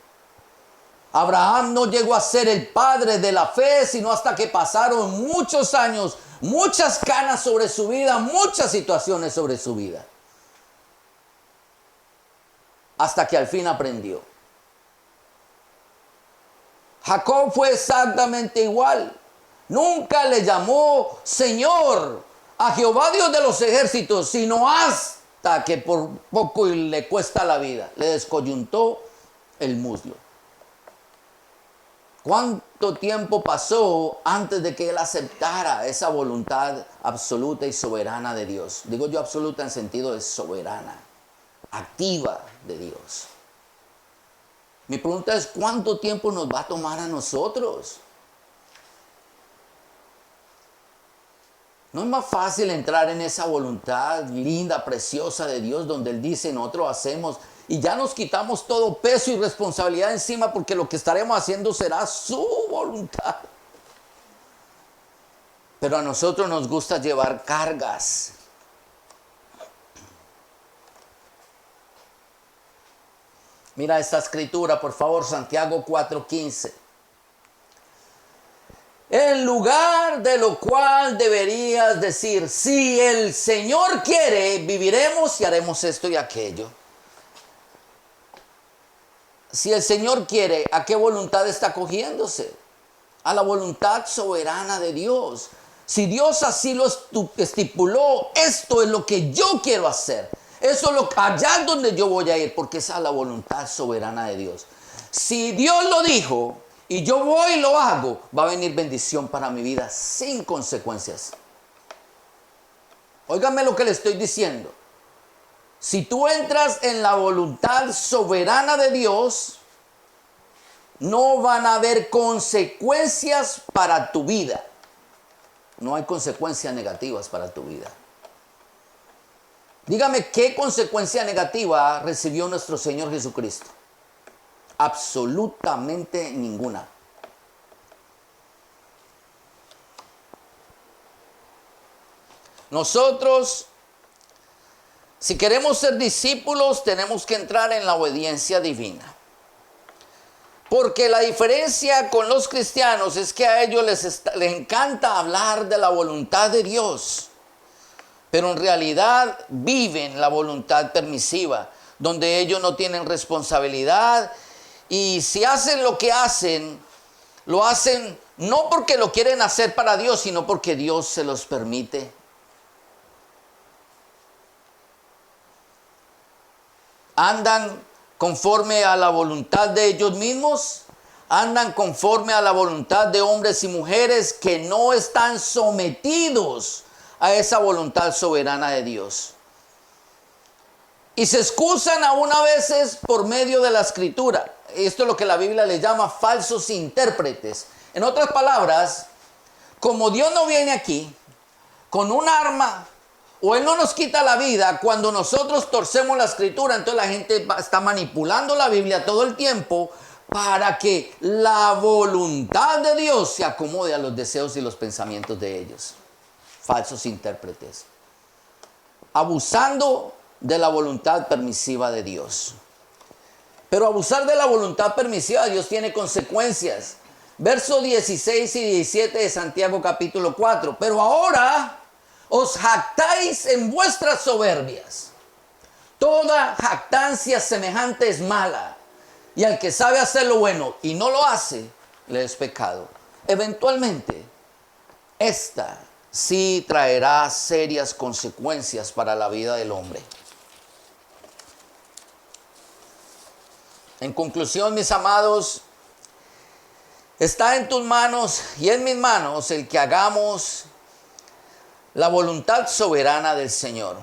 Abraham no llegó a ser el padre de la fe, sino hasta que pasaron muchos años, muchas canas sobre su vida, muchas situaciones sobre su vida. Hasta que al fin aprendió. Jacob fue exactamente igual. Nunca le llamó Señor a Jehová Dios de los ejércitos, sino hasta que por poco le cuesta la vida. Le descoyuntó el muslo. ¿Cuánto tiempo pasó antes de que él aceptara esa voluntad absoluta y soberana de Dios? Digo yo absoluta en sentido de soberana, activa de Dios. Mi pregunta es, ¿cuánto tiempo nos va a tomar a nosotros? ¿No es más fácil entrar en esa voluntad linda, preciosa de Dios, donde Él dice, nosotros hacemos, y ya nos quitamos todo peso y responsabilidad encima, porque lo que estaremos haciendo será su voluntad? Pero a nosotros nos gusta llevar cargas. Mira esta escritura, por favor, Santiago 4:15. En lugar de lo cual deberías decir, si el Señor quiere, viviremos y haremos esto y aquello. Si el Señor quiere, ¿a qué voluntad está cogiéndose? A la voluntad soberana de Dios. Si Dios así lo estipuló, esto es lo que yo quiero hacer. Eso es allá donde yo voy a ir, porque esa es la voluntad soberana de Dios. Si Dios lo dijo y yo voy y lo hago, va a venir bendición para mi vida sin consecuencias. Óigame lo que le estoy diciendo. Si tú entras en la voluntad soberana de Dios, no van a haber consecuencias para tu vida. No hay consecuencias negativas para tu vida. Dígame, ¿qué consecuencia negativa recibió nuestro Señor Jesucristo? Absolutamente ninguna. Nosotros, si queremos ser discípulos, tenemos que entrar en la obediencia divina. Porque la diferencia con los cristianos es que a ellos les encanta hablar de la voluntad de Dios, pero en realidad viven la voluntad permisiva, donde ellos no tienen responsabilidad, y si hacen lo que hacen, lo hacen no porque lo quieren hacer para Dios, sino porque Dios se los permite. Andan conforme a la voluntad de ellos mismos, andan conforme a la voluntad de hombres y mujeres que no están sometidos a esa voluntad soberana de Dios. Y se excusan aún a veces por medio de la escritura. Esto es lo que la Biblia le llama falsos intérpretes. En otras palabras, como Dios no viene aquí con un arma, o Él no nos quita la vida, cuando nosotros torcemos la escritura, entonces la gente está manipulando la Biblia todo el tiempo para que la voluntad de Dios se acomode a los deseos y los pensamientos de ellos. Falsos intérpretes. Abusando de la voluntad permisiva de Dios. Pero abusar de la voluntad permisiva de Dios tiene consecuencias. Versos 16 y 17 de Santiago capítulo 4. Pero ahora os jactáis en vuestras soberbias. Toda jactancia semejante es mala. Y al que sabe hacer lo bueno y no lo hace, le es pecado. Eventualmente, esta sí traerá serias consecuencias para la vida del hombre. En conclusión, mis amados, está en tus manos y en mis manos el que hagamos la voluntad soberana del Señor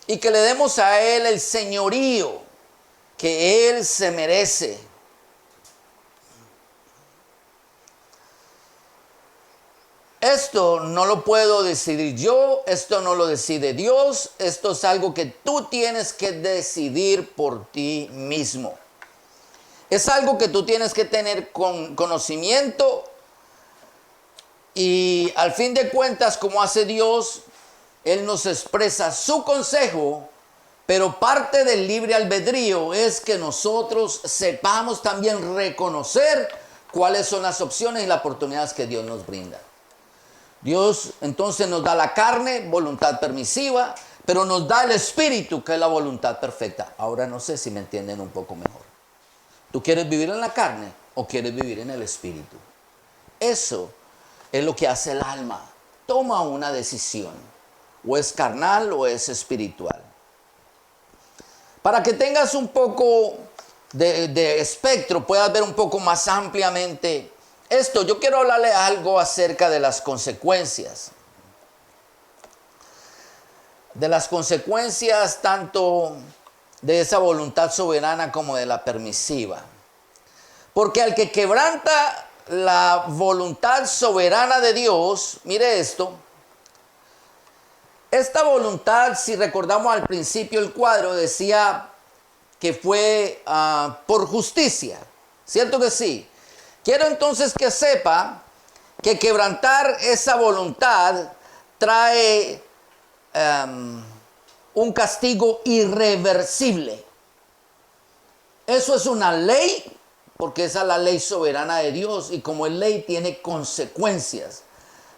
y que le demos a Él el señorío que Él se merece. Esto no lo puedo decidir yo, esto no lo decide Dios, esto es algo que tú tienes que decidir por ti mismo. Es algo que tú tienes que tener con conocimiento y al fin de cuentas, como hace Dios, Él nos expresa su consejo, pero parte del libre albedrío es que nosotros sepamos también reconocer cuáles son las opciones y las oportunidades que Dios nos brinda. Dios entonces nos da la carne, voluntad permisiva, pero nos da el espíritu, que es la voluntad perfecta. Ahora no sé si me entienden un poco mejor. ¿Tú quieres vivir en la carne o quieres vivir en el espíritu? Eso es lo que hace el alma. Toma una decisión. O es carnal o es espiritual. Para que tengas un poco de espectro, puedas ver un poco más ampliamente esto, yo quiero hablarle algo acerca de las consecuencias. De las consecuencias tanto de esa voluntad soberana como de la permisiva. Porque al que quebranta la voluntad soberana de Dios, mire esto, esta voluntad, si recordamos al principio el cuadro, decía que fue por justicia, ¿cierto que sí? Quiero entonces que sepa que quebrantar esa voluntad trae un castigo irreversible. Eso es una ley, porque esa es la ley soberana de Dios y como es ley tiene consecuencias.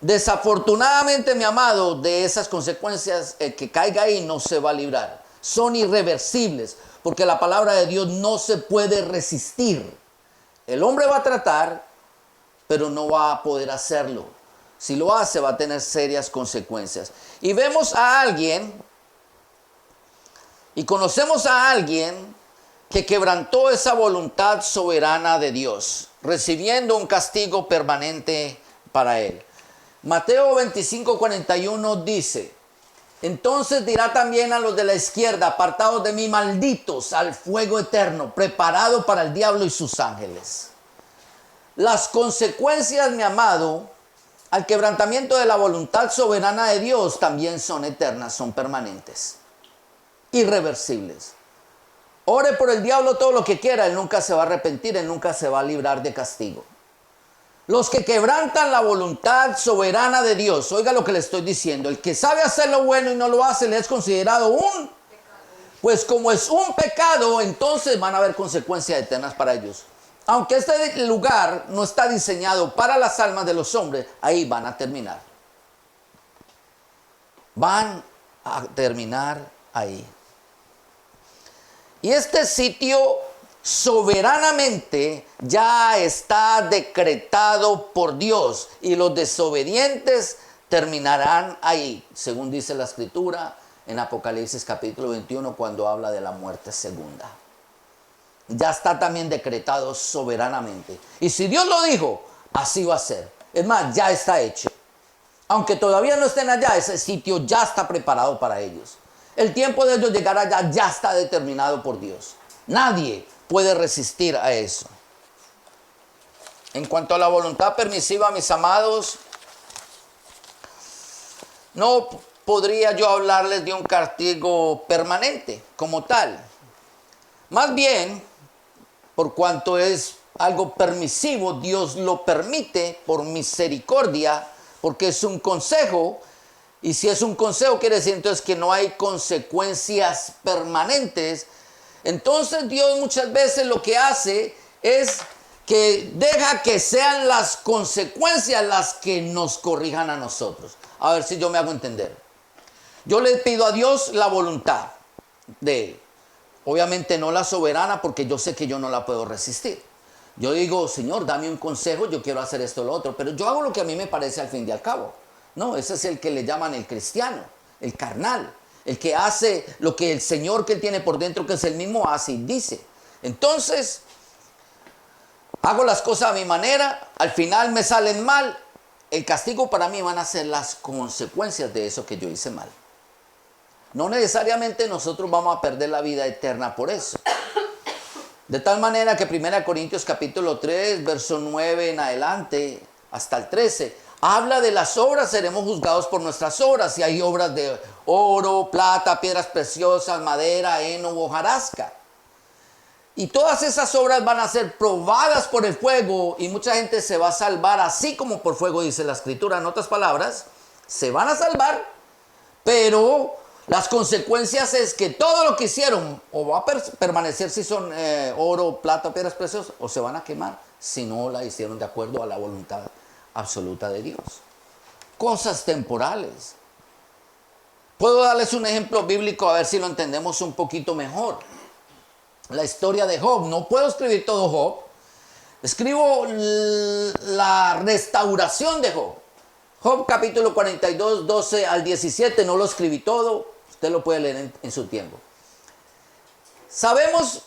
Desafortunadamente, mi amado, de esas consecuencias, el que caiga ahí no se va a librar. Son irreversibles, porque la palabra de Dios no se puede resistir. El hombre va a tratar, pero no va a poder hacerlo. Si lo hace, va a tener serias consecuencias. Y vemos a alguien, y conocemos a alguien que quebrantó esa voluntad soberana de Dios, recibiendo un castigo permanente para él. Mateo 25:41 dice: entonces dirá también a los de la izquierda, apartados de mí, malditos, al fuego eterno, preparado para el diablo y sus ángeles. Las consecuencias, mi amado, al quebrantamiento de la voluntad soberana de Dios también son eternas, son permanentes, irreversibles. Ore por el diablo todo lo que quiera, él nunca se va a arrepentir, él nunca se va a librar de castigo. Los que quebrantan la voluntad soberana de Dios, oiga lo que le estoy diciendo, el que sabe hacer lo bueno y no lo hace, le es considerado un, pues como es un pecado, entonces van a haber consecuencias eternas para ellos. Aunque este lugar no está diseñado para las almas de los hombres, ahí van a terminar. Van a terminar ahí. Y este sitio soberanamente ya está decretado por Dios y los desobedientes terminarán ahí, según dice la Escritura en Apocalipsis capítulo 21 cuando habla de la muerte segunda. Ya está también decretado soberanamente. Y si Dios lo dijo, así va a ser. Es más, ya está hecho. Aunque todavía no estén allá, ese sitio ya está preparado para ellos. El tiempo de ellos llegar allá ya está determinado por Dios. Nadie puede resistir a eso. En cuanto a la voluntad permisiva, mis amados, no podría yo hablarles de un castigo permanente como tal. Más bien, por cuanto es algo permisivo, Dios lo permite por misericordia, porque es un consejo. Y si es un consejo, quiere decir entonces que no hay consecuencias permanentes. Entonces Dios muchas veces lo que hace es que deja que sean las consecuencias las que nos corrijan a nosotros. A ver si yo me hago entender. Yo le pido a Dios la voluntad de Él. Obviamente no la soberana, porque yo sé que yo no la puedo resistir. Yo digo, Señor, dame un consejo, yo quiero hacer esto o lo otro, pero yo hago lo que a mí me parece al fin y al cabo. No, ese es el que le llaman el cristiano, el carnal, el que hace lo que el Señor que él tiene por dentro, que es el mismo, hace y dice. Entonces, hago las cosas a mi manera, al final me salen mal, el castigo para mí van a ser las consecuencias de eso que yo hice mal. No necesariamente nosotros vamos a perder la vida eterna por eso. De tal manera que 1 Corintios capítulo 3, verso 9 en adelante, hasta el 13, habla de las obras, seremos juzgados por nuestras obras. Y hay obras de oro, plata, piedras preciosas, madera, heno, hojarasca. Y todas esas obras van a ser probadas por el fuego y mucha gente se va a salvar así como por fuego, dice la Escritura. En otras palabras, se van a salvar, pero las consecuencias es que todo lo que hicieron o va a permanecer si son oro, plata, piedras preciosas, o se van a quemar si no la hicieron de acuerdo a la voluntad absoluta de Dios. Cosas temporales. Puedo darles un ejemplo bíblico a ver si lo entendemos un poquito mejor. La historia de Job. No puedo escribir todo Job. Escribo la restauración de Job. Job capítulo 42, 12 al 17. No lo escribí todo. Usted lo puede leer en su tiempo. Sabemos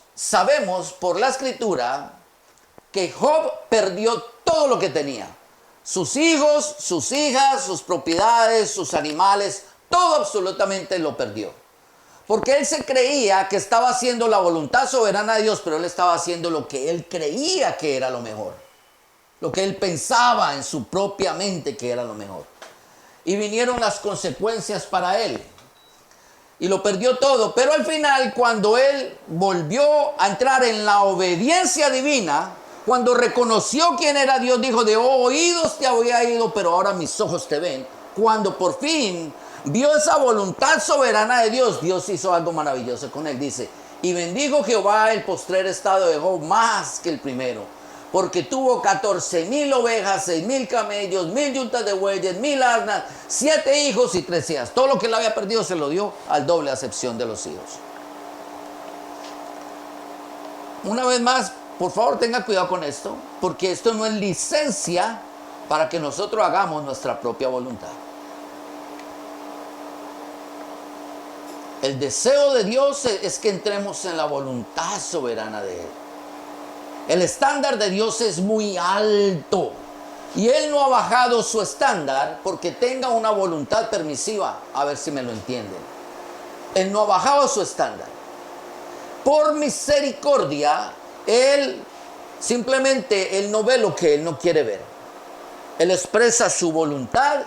por la Escritura que Job perdió todo lo que tenía. Sus hijos, sus hijas, sus propiedades, sus animales, todo absolutamente lo perdió. Porque él se creía que estaba haciendo la voluntad soberana de Dios, pero él estaba haciendo lo que él creía que era lo mejor. Lo que él pensaba en su propia mente que era lo mejor. Y vinieron las consecuencias para él. Y lo perdió todo. Pero al final, cuando él volvió a entrar en la obediencia divina, cuando reconoció quién era Dios, dijo, de oídos te había oído, pero ahora mis ojos te ven. Cuando por fin vio esa voluntad soberana de Dios, Dios hizo algo maravilloso con él. Dice, y bendijo Jehová el postrer estado de Job más que el primero, porque tuvo 14,000 ovejas, 6,000 camellos, 1,000 yuntas de bueyes, 1,000 asnas, 7 hijos y 3 hijas. Todo lo que él había perdido se lo dio al doble, a excepción de los hijos. Una vez más, por favor tenga cuidado con esto, porque esto no es licencia para que nosotros hagamos nuestra propia voluntad. El deseo de Dios es que entremos en la voluntad soberana de Él. El estándar de Dios es muy alto y Él no ha bajado su estándar porque tenga una voluntad permisiva. A ver si me lo entienden. Él no ha bajado su estándar. Por misericordia, Él Simplemente Él no ve lo que Él no quiere ver. Él expresa su voluntad,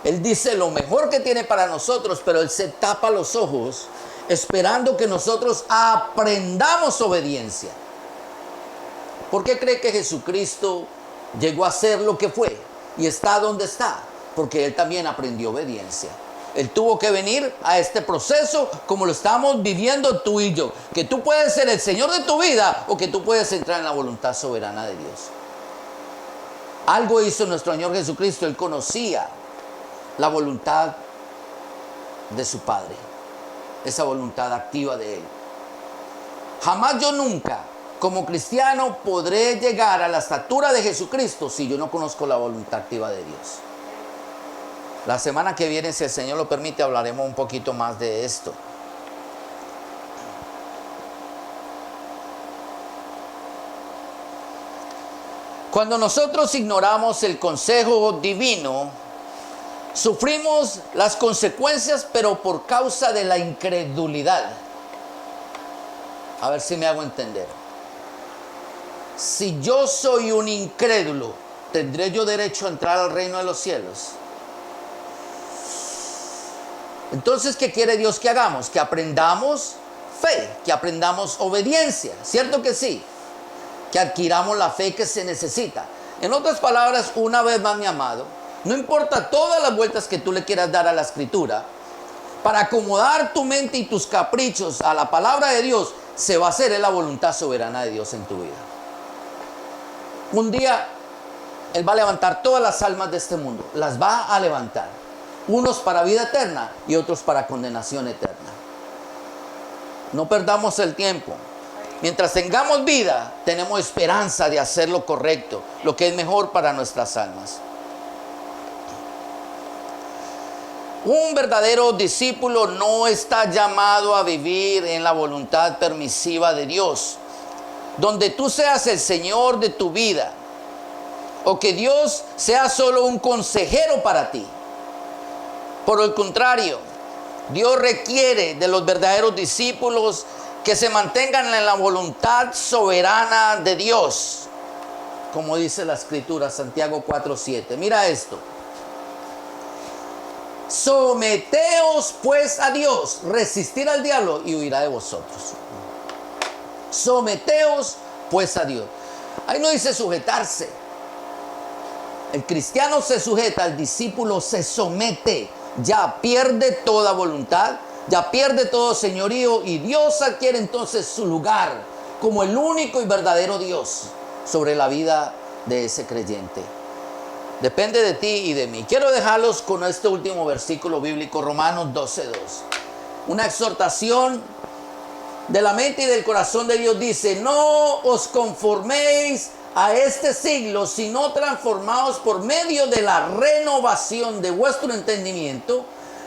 Él dice lo mejor que tiene para nosotros, pero Él se tapa los ojos esperando que nosotros aprendamos obediencia. ¿Por qué cree que Jesucristo llegó a ser lo que fue y está donde está? Porque Él también aprendió obediencia. Él tuvo que venir a este proceso como lo estamos viviendo tú y yo. Que tú puedes ser el Señor de tu vida o que tú puedes entrar en la voluntad soberana de Dios. Algo hizo nuestro Señor Jesucristo. Él conocía la voluntad de su Padre. Esa voluntad activa de Él. Jamás yo nunca, como cristiano, podré llegar a la estatura de Jesucristo si yo no conozco la voluntad activa de Dios. La semana que viene, si el Señor lo permite, hablaremos un poquito más de esto. Cuando nosotros ignoramos el consejo divino, sufrimos las consecuencias, pero por causa de la incredulidad. A ver si me hago entender. Si yo soy un incrédulo, ¿tendré yo derecho a entrar al reino de los cielos? Entonces, ¿qué quiere Dios que hagamos? Que aprendamos fe, que aprendamos obediencia. ¿Cierto que sí? Que adquiramos la fe que se necesita. En otras palabras, una vez más, mi amado, no importa todas las vueltas que tú le quieras dar a la Escritura, para acomodar tu mente y tus caprichos a la palabra de Dios, se va a hacer en la voluntad soberana de Dios en tu vida. Un día, Él va a levantar todas las almas de este mundo. Las va a levantar. Unos para vida eterna y otros para condenación eterna. No perdamos el tiempo. Mientras tengamos vida, tenemos esperanza de hacer lo correcto, lo que es mejor para nuestras almas. Un verdadero discípulo no está llamado a vivir en la voluntad permisiva de Dios, donde tú seas el Señor de tu vida, o que Dios sea solo un consejero para ti. Por el contrario, Dios requiere de los verdaderos discípulos que se mantengan en la voluntad soberana de Dios, como dice la Escritura, Santiago 4:7. Mira esto. Someteos pues a Dios, resistir al diablo y huirá de vosotros. Someteos pues a Dios. Ahí no dice sujetarse. El cristiano se sujeta, el discípulo se somete. Ya pierde toda voluntad, ya pierde todo señorío y Dios adquiere entonces su lugar como el único y verdadero Dios sobre la vida de ese creyente. Depende de ti y de mí. Quiero dejarlos con este último versículo bíblico, Romanos 12:2. Una exhortación de la mente y del corazón de Dios dice: no os conforméis a este siglo, sino transformaos por medio de la renovación de vuestro entendimiento,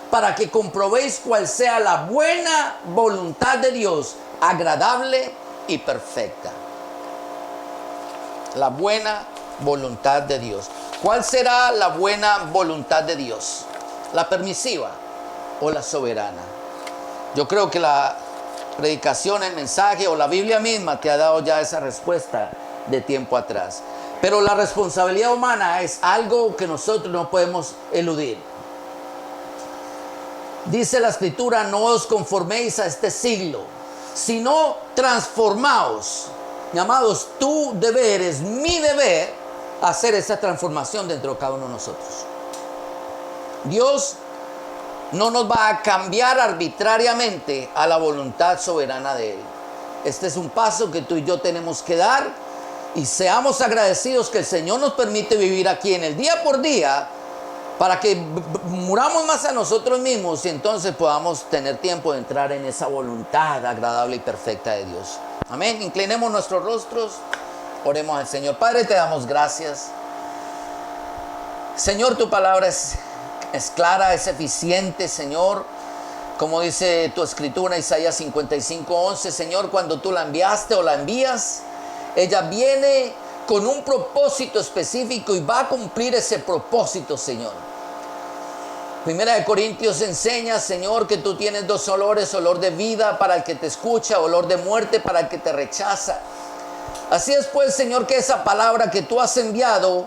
para que comprobéis cuál sea la buena voluntad de Dios, agradable y perfecta. La buena voluntad de Dios. ¿Cuál será la buena voluntad de Dios? ¿La permisiva o la soberana? Yo creo que la predicación, el mensaje o la Biblia misma te ha dado ya esa respuesta de tiempo atrás. Pero la responsabilidad humana es algo que nosotros no podemos eludir. Dice la Escritura: no os conforméis a este siglo, sino transformaos. Mi amados, tu deber es mi deber hacer esa transformación dentro de cada uno de nosotros. Dios no nos va a cambiar arbitrariamente a la voluntad soberana de Él. Este es un paso que tú y yo tenemos que dar. Y seamos agradecidos que el Señor nos permite vivir aquí en el día por día, para que muramos más a nosotros mismos y entonces podamos tener tiempo de entrar en esa voluntad agradable y perfecta de Dios. Amén. Inclinemos nuestros rostros, oremos al Señor. Padre, te damos gracias. Señor, tu palabra es clara, es eficiente, Señor. Como dice tu Escritura, Isaías 55:11, Señor, cuando tú la enviaste o la envías, ella viene con un propósito específico y va a cumplir ese propósito, Señor. Primera de Corintios enseña, Señor, que tú tienes dos olores: olor de vida para el que te escucha, olor de muerte para el que te rechaza. Así es pues, Señor, que esa palabra que tú has enviado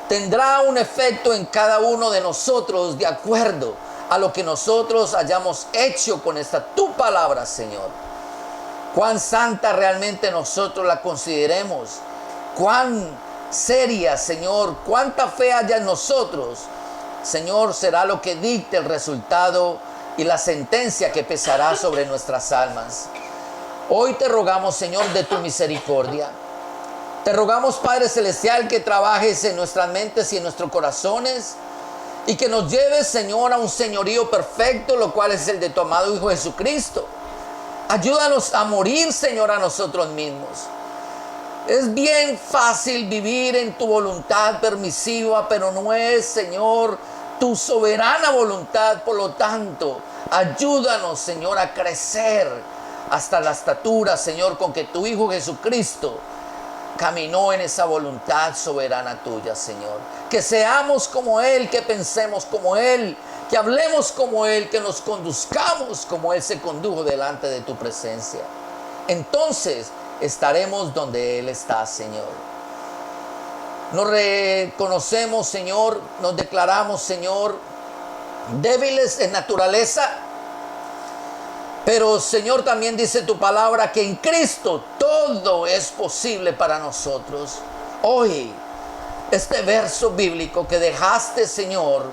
tendrá un efecto en cada uno de nosotros de acuerdo a lo que nosotros hayamos hecho con esta tu palabra, Señor. Cuán santa realmente nosotros la consideremos, cuán seria, Señor, cuánta fe haya en nosotros, Señor, será lo que dicte el resultado y la sentencia que pesará sobre nuestras almas. Hoy te rogamos, Señor, de tu misericordia. Te rogamos, Padre Celestial, que trabajes en nuestras mentes y en nuestros corazones y que nos lleves, Señor, a un señorío perfecto, lo cual es el de tu amado Hijo Jesucristo. Ayúdanos a morir, Señor, a nosotros mismos. Es bien fácil vivir en tu voluntad permisiva, pero no es, Señor, tu soberana voluntad. Por lo tanto, ayúdanos, Señor, a crecer hasta la estatura, Señor, con que tu Hijo Jesucristo caminó en esa voluntad soberana tuya, Señor. Que seamos como Él, que pensemos como Él, que hablemos como Él, que nos conduzcamos como Él se condujo delante de tu presencia. Entonces estaremos donde Él está, Señor. Nos reconocemos, Señor, nos declaramos, Señor, débiles en naturaleza. Pero, Señor, también dice tu palabra que en Cristo todo es posible para nosotros. Hoy, este verso bíblico que dejaste, Señor,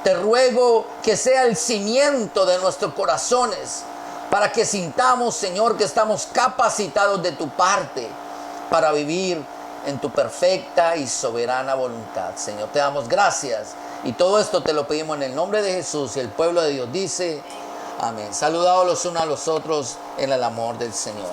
te ruego que sea el cimiento de nuestros corazones para que sintamos, Señor, que estamos capacitados de tu parte para vivir en tu perfecta y soberana voluntad. Señor, te damos gracias y todo esto te lo pedimos en el nombre de Jesús y el pueblo de Dios dice amén. Saludados los unos a los otros en el amor del Señor.